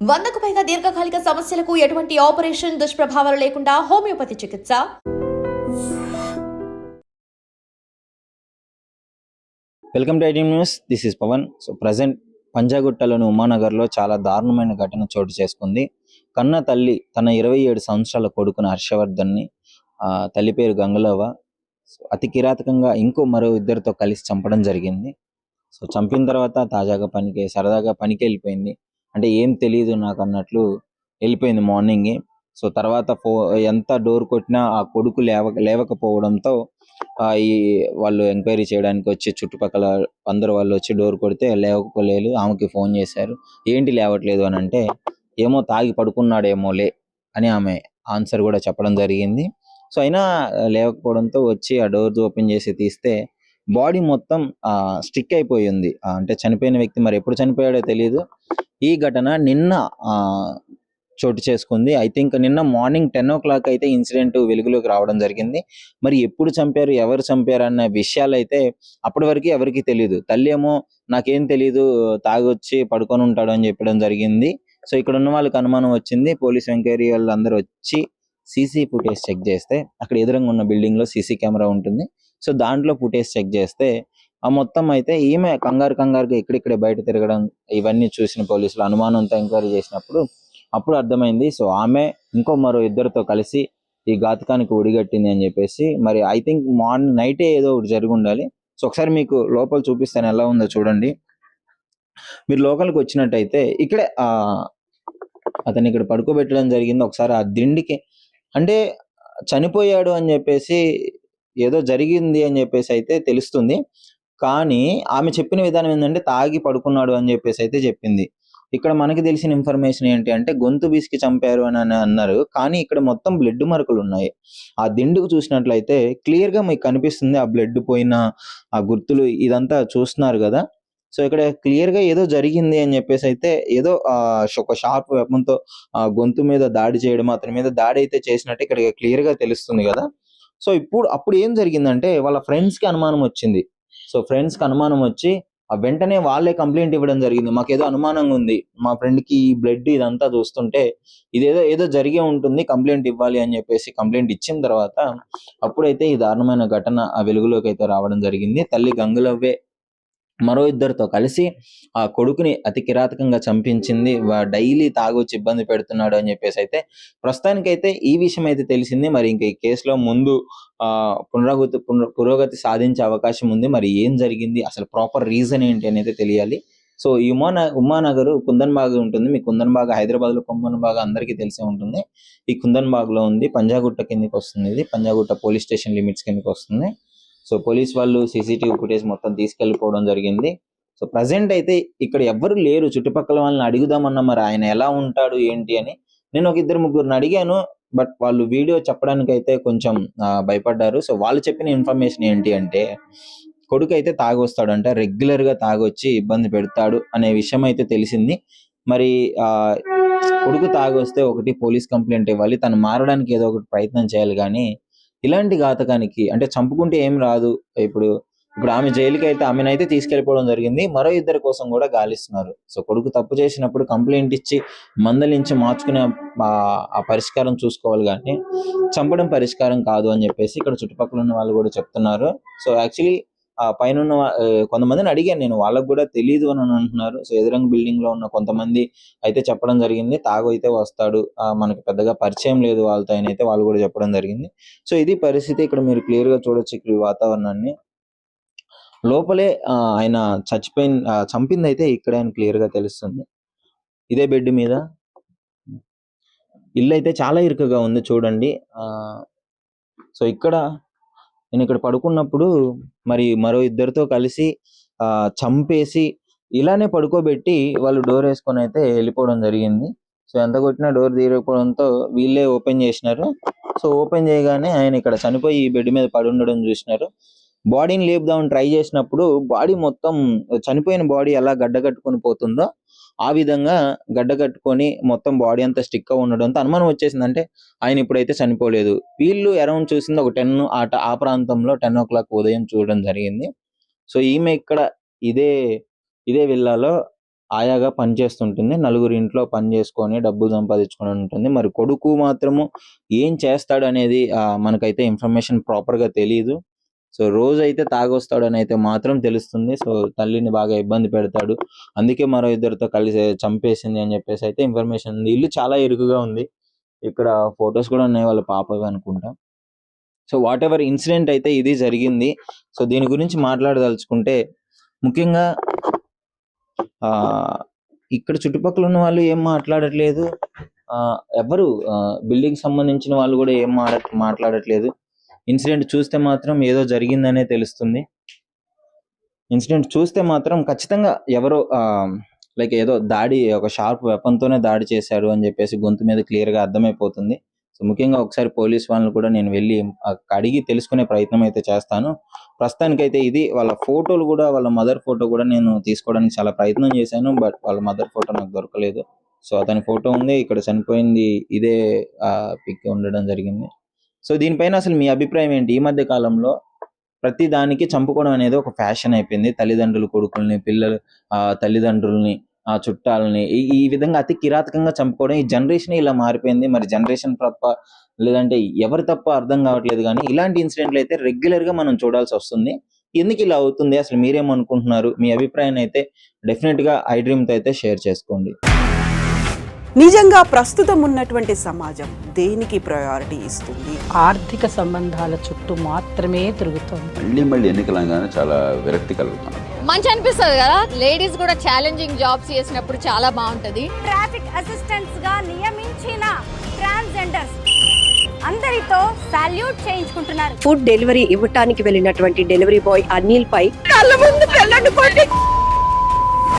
100కు పైగా దీర్ఘకాలిక సమస్యలకు ఎటువంటి ఆపరేషన్ దుష్ప్రభావాలు లేకుండా హోమియోపతి చికిత్స. Welcome to ITM news. This is Pavan. So present పంజాగుట్టలోని ఉమానగర్లో చాలా దారుణమైన ఘటన చోటు చేసుకుంది. కన్న తల్లి తన 27 సంవత్సరాల కొడుకును హర్షవర్ధన్ని, తల్లి పేరు గంగలవ్వ, అతి కిరాతకంగా మరో ఇద్దరితో కలిసి చంపడం జరిగింది. సో చంపిన తర్వాత తాజాగా సరదాగా పనికి వెళ్ళిపోయింది. అంటే ఏం తెలియదు నాకు అన్నట్లు వెళ్ళిపోయింది మార్నింగే. సో తర్వాత ఎంత డోర్ కొట్టినా ఆ కొడుకు లేవకపోవడంతో ఈ వాళ్ళు ఎంక్వైరీ చేయడానికి వచ్చి చుట్టుపక్కల అందరు వాళ్ళు వచ్చి డోర్ కొడితే లేవకపోలేదు. ఆమెకి ఫోన్ చేశారు, ఏంటి లేవట్లేదు అని అంటే, ఏమో తాగి పడుకున్నాడేమోలే అని ఆమె ఆన్సర్ కూడా చెప్పడం జరిగింది. సో అయినా లేవకపోవడంతో వచ్చి ఆ డోర్ ఓపెన్ చేసి తీస్తే బాడీ మొత్తం స్టిక్ అయిపోయి ఉంది. అంటే చనిపోయిన వ్యక్తి మరి ఎప్పుడు చనిపోయాడో తెలియదు. ఈ ఘటన నిన్న చోటు చేసుకుంది. ఐ థింక్ నిన్న మార్నింగ్ 10 o'clock అయితే ఇన్సిడెంట్ వెలుగులోకి రావడం జరిగింది. మరి ఎప్పుడు చంపారు, ఎవరు చంపారు అన్న విషయాలు అయితే అప్పటి వరకు ఎవరికి తెలియదు. తల్లి ఏమో నాకేం తెలియదు, తాగొచ్చి పడుకొని ఉంటాడు అని చెప్పడం జరిగింది. సో ఇక్కడ ఉన్న వాళ్ళకి అనుమానం వచ్చింది. పోలీస్ ఎంక్వైరీ వాళ్ళు అందరూ వచ్చి సీసీ ఫుటేజ్ చెక్ చేస్తే, అక్కడ ఎదురుగా ఉన్న బిల్డింగ్ లో సీసీ కెమెరా ఉంటుంది. సో దాంట్లో ఫుటేజ్ చెక్ చేస్తే ఆ మొత్తం అయితే ఈమె కంగారుగా ఇక్కడిక్కడే బయట తిరగడం ఇవన్నీ చూసిన పోలీసులు అనుమానంతో ఎంక్వైరీ చేసినప్పుడు అప్పుడు అర్థమైంది. సో ఆమె మరో ఇద్దరితో కలిసి ఈ ఘాతకానికి ఒడిగట్టింది అని చెప్పేసి, మరి ఐ థింక్ మార్నింగ్ నైటే ఏదో ఒకటి జరిగి ఉండాలి. సో ఒకసారి మీకు లోపల చూపిస్తాను ఎలా ఉందో చూడండి. మీరు లోపలికి వచ్చినట్టయితే ఇక్కడే అతన్ని ఇక్కడ పడుకోబెట్టడం జరిగింది. ఒకసారి ఆ దిండికి అంటే చనిపోయాడు అని చెప్పేసి ఏదో జరిగింది అని చెప్పేసి అయితే తెలుస్తుంది. కానీ ఆమె చెప్పిన విధానం ఏంటంటే తాగి పడుకున్నాడు అని చెప్పేసి అయితే చెప్పింది. ఇక్కడ మనకి తెలిసిన ఇన్ఫర్మేషన్ ఏంటి అంటే గొంతు బీసికి చంపారు అని అన్నారు. కానీ ఇక్కడ మొత్తం బ్లడ్ మరకలు ఉన్నాయి. ఆ దిండుకు చూసినట్లయితే క్లియర్ గా మీకు కనిపిస్తుంది. ఆ బ్లడ్ పోయిన ఆ గుర్తులు ఇదంతా చూస్తున్నారు కదా. సో ఇక్కడ క్లియర్ గా ఏదో జరిగింది అని చెప్పేసి అయితే ఏదో ఒక షార్ప్ వెపన్తో గొంతు మీద దాడి చేయడం, అతని మీద దాడి అయితే చేసినట్టు ఇక్కడ క్లియర్ గా తెలుస్తుంది కదా. సో అప్పుడు ఏం జరిగిందంటే వాళ్ళ ఫ్రెండ్స్ కి అనుమానం వచ్చింది. సో ఫ్రెండ్స్ కి అనుమానం వచ్చి వెంటనే వాళ్ళే కంప్లైంట్ ఇవ్వడం జరిగింది. మాకేదో అనుమానంగా ఉంది, మా ఫ్రెండ్ కి ఈ బ్లడ్ ఇదంతా చూస్తుంటే ఏదో జరిగే ఉంటుంది, కంప్లైంట్ ఇవ్వాలి అని చెప్పేసి కంప్లైంట్ ఇచ్చిన తర్వాత అప్పుడైతే ఈ దారుణమైన ఘటన ఆ వెలుగులోకి అయితే రావడం జరిగింది. తల్లి గంగులవ్వే మరో ఇద్దరితో కలిసి ఆ కొడుకుని అతి కిరాతకంగా చంపించింది. డైలీ తాగొచ్చి ఇబ్బంది పెడుతున్నాడు అని చెప్పేసి అయితే ప్రస్తుతానికైతే ఈ విషయం అయితే తెలిసింది. మరి ఇంకా ఈ కేసులో ముందు పురోగతి సాధించే అవకాశం ఉంది. మరి ఏం జరిగింది, అసలు ప్రాపర్ రీజన్ ఏంటి అనేది తెలియాలి. సో ఈ ఉమానగర్ కుందన్బాగ్ ఉంటుంది. మీ కుందన్బాగ్ హైదరాబాద్ లో కుందన్బాగ్ అందరికీ తెలిసే ఉంటుంది. ఈ కుందన్బాగ్ లో ఉంది. పంజాగుట్ట కిందకి వస్తుంది. ఇది పంజాగుట్ట పోలీస్ స్టేషన్ లిమిట్స్ కిందకి వస్తుంది. సో పోలీస్ వాళ్ళు సీసీటీవీ ఫుటేజ్ మొత్తం తీసుకెళ్లిపోవడం జరిగింది. సో ప్రజెంట్ అయితే ఇక్కడ ఎవ్వరు లేరు. చుట్టుపక్కల వాళ్ళని అడుగుదామన్నా మరి ఆయన ఎలా ఉంటాడు ఏంటి అని నేను ఒక ఇద్దరు ముగ్గురిని అడిగాను. బట్ వాళ్ళు వీడియో చెప్పడానికి అయితే కొంచెం భయపడ్డారు. సో వాళ్ళు చెప్పిన ఇన్ఫర్మేషన్ ఏంటి అంటే కొడుకు అయితే తాగొస్తాడంట, రెగ్యులర్ గా తాగొచ్చి ఇబ్బంది పెడతాడు అనే విషయం అయితే తెలిసింది. మరి కొడుకు తాగొస్తే ఒకటి పోలీస్ కంప్లైంట్ ఇవ్వాలి, తను మారడానికి ఏదో ఒకటి ప్రయత్నం చేయాలి. కానీ ఇలాంటి ఘాతకానికి అంటే చంపుకుంటే ఏం రాదు. ఇప్పుడు ఆమె జైలుకి అయితే ఆమెనైతే తీసుకెళ్లిపోవడం జరిగింది. మరో ఇద్దరి కోసం కూడా గాలిస్తున్నారు. సో కొడుకు తప్పు చేసినప్పుడు కంప్లైంట్ ఇచ్చి మందలించి మార్చుకునే ఆ పరిష్కారం చూసుకోవాలి, కానీ చంపడం పరిష్కారం కాదు అని చెప్పేసి ఇక్కడ చుట్టుపక్కల ఉన్న వాళ్ళు కూడా చెప్తున్నారు. సో యాక్చువల్లీ పైన కొంతమందిని అడిగాను నేను, వాళ్ళకు కూడా తెలియదు అని అంటున్నారు. సో ఎదురంగ బిల్డింగ్ లో ఉన్న కొంతమంది అయితే చెప్పడం జరిగింది, తాగు అయితే వస్తాడు, మనకి పెద్దగా పరిచయం లేదు వాళ్ళతో అయితే వాళ్ళు కూడా చెప్పడం జరిగింది. సో ఇది పరిస్థితి. ఇక్కడ మీరు క్లియర్ గా చూడొచ్చు ఇక్కడ ఈ వాతావరణాన్ని. లోపలే ఆయన చంపింది అయితే ఇక్కడే అని క్లియర్ గా తెలుస్తుంది. ఇదే బెడ్ మీద. ఇల్లు అయితే చాలా ఇరుకుగా ఉంది చూడండి. సో నేను ఇక్కడ పడుకున్నప్పుడు మరి మరో ఇద్దరితో కలిసి చంపేసి ఇలానే పడుకోబెట్టి వాళ్ళు డోర్ వేసుకొని అయితే వెళ్ళిపోవడం జరిగింది. సో ఎంత కొట్టినా డోర్ తీయకపోవడంతో వీళ్ళే ఓపెన్ చేసినారు. సో ఓపెన్ చేయగానే ఆయన ఇక్కడ చనిపోయి ఈ బెడ్ మీద పడి ఉండడం చూసినారు. బాడీని లేపుదామని ట్రై చేసినప్పుడు బాడీ మొత్తం చనిపోయిన బాడీ ఎలా గడ్డకట్టుకొని పోతుందో ఆ విధంగా గడ్డ కట్టుకొని మొత్తం బాడీ అంతా స్టిక్ గా ఉండడంతో అనుమానం వచ్చేసింది. అంటే ఆయన ఇప్పుడైతే చనిపోలేదు. వీళ్ళు అరౌండ్ చూసింది ఒక 10 ఆ ప్రాంతంలో 10 o'clock ఉదయం చూడడం జరిగింది. సో ఈమె ఇక్కడ ఇదే విల్లాలో ఆయాగా పనిచేస్తుంటుంది. నలుగురి ఇంట్లో పని చేసుకొని డబ్బులు సంపాదించుకొని ఉంటుంది. మరి కొడుకు మాత్రము ఏం చేస్తాడు అనేది మనకైతే ఇన్ఫర్మేషన్ ప్రాపర్‌గా తెలీదు. సో రోజైతే తాగొస్తాడని అయితే మాత్రం తెలుస్తుంది. సో తల్లిని బాగా ఇబ్బంది పెడతాడు. అందుకే మరో ఇద్దరితో కలిసి చంపేసింది అని చెప్పేసి అయితే ఇన్ఫర్మేషన్ ఉంది. ఇల్లు చాలా ఇరుకుగా ఉంది. ఇక్కడ ఫోటోస్ కూడా ఉన్నాయి వాళ్ళ పాపవి అనుకుంటా. సో వాటెవర్ ఇన్సిడెంట్ అయితే ఇది జరిగింది. సో దీని గురించి మాట్లాడదలుచుకుంటే ముఖ్యంగా ఇక్కడ చుట్టుపక్కల ఉన్న వాళ్ళు ఏం మాట్లాడట్లేదు. ఎవరు బిల్డింగ్ సంబంధించిన వాళ్ళు కూడా ఏం మాట్లాడట్లేదు. ఇన్సిడెంట్ చూస్తే మాత్రం ఏదో జరిగిందనే తెలుస్తుంది. ఇన్సిడెంట్ చూస్తే మాత్రం ఖచ్చితంగా ఎవరో లైక్ ఏదో దాడి ఒక షార్ప్ వెపన్‌తోనే దాడి చేశారు అని చెప్పేసి గొంతు మీద క్లియర్‌గా అర్థమైపోతుంది. సో ముఖ్యంగా ఒకసారి పోలీస్ వాళ్ళని కూడా నేను వెళ్ళి అడిగి తెలుసుకునే ప్రయత్నం అయితే చేస్తాను. ప్రస్తుతానికైతే ఇది వాళ్ళ ఫోటోలు కూడా వాళ్ళ మదర్ ఫోటో కూడా నేను తీసుకోవడానికి చాలా ప్రయత్నం చేశాను. బట్ వాళ్ళ మదర్ ఫోటో నాకు దొరకలేదు. సో అతని ఫోటో ఉంది. ఇక్కడ చనిపోయింది ఇదే పిక్ ఉండడం జరిగింది. సో దీనిపైన అసలు మీ అభిప్రాయం ఏంటి? ఈ మధ్య కాలంలో ప్రతి దానికి చంపుకోవడం అనేది ఒక ఫ్యాషన్ అయిపోయింది. తల్లిదండ్రులు కొడుకుల్ని, పిల్లలు తల్లిదండ్రుల్ని, చుట్టాలని ఈ విధంగా అతి కిరాతకంగా చంపుకోవడం ఈ జనరేషన్ ఇలా మారిపోయింది. మరి జనరేషన్ తప్ప లేదంటే ఎవరు తప్ప అర్థం కావట్లేదు కానీ ఇలాంటి ఇన్సిడెంట్లు అయితే రెగ్యులర్‌గా మనం చూడాల్సి వస్తుంది. ఎందుకు ఇలా అవుతుంది? అసలు మీరేమనుకుంటున్నారు? మీ అభిప్రాయాన్ని అయితే డెఫినెట్‌గా ఐడ్రీమ్‌తో అయితే షేర్ చేసుకోండి. నిజంగా ప్రస్తుతం ఉన్నటువంటి సమాజం దేనికి ప్రయారిటీ ఇస్తుంది? ఆర్థిక సంబంధాల చుట్టూ మాత్రమే తిరుగుతోంది. మళ్ళీ ఎన్నికలంగానే చాలా విరక్తి కలుగుతున్నాం. మంచి అనిపిస్తుంది కదా, లేడీస్ కూడా ఛాలెంజింగ్ జాబ్స్ చేసినప్పుడు చాలా బాగుంటది. ట్రాఫిక్ అసిస్టెంట్స్ గా నియమించిన ట్రాన్స్జెండర్స్ అందరితో సాల్యూట్ చేయించుకుంటున్నారు. ఫుడ్ డెలివరీ ఇవ్వటానికి వెళ్ళినటువంటి డెలివరీ బాయ్ అనిల్ పై కళ్ళ ముందు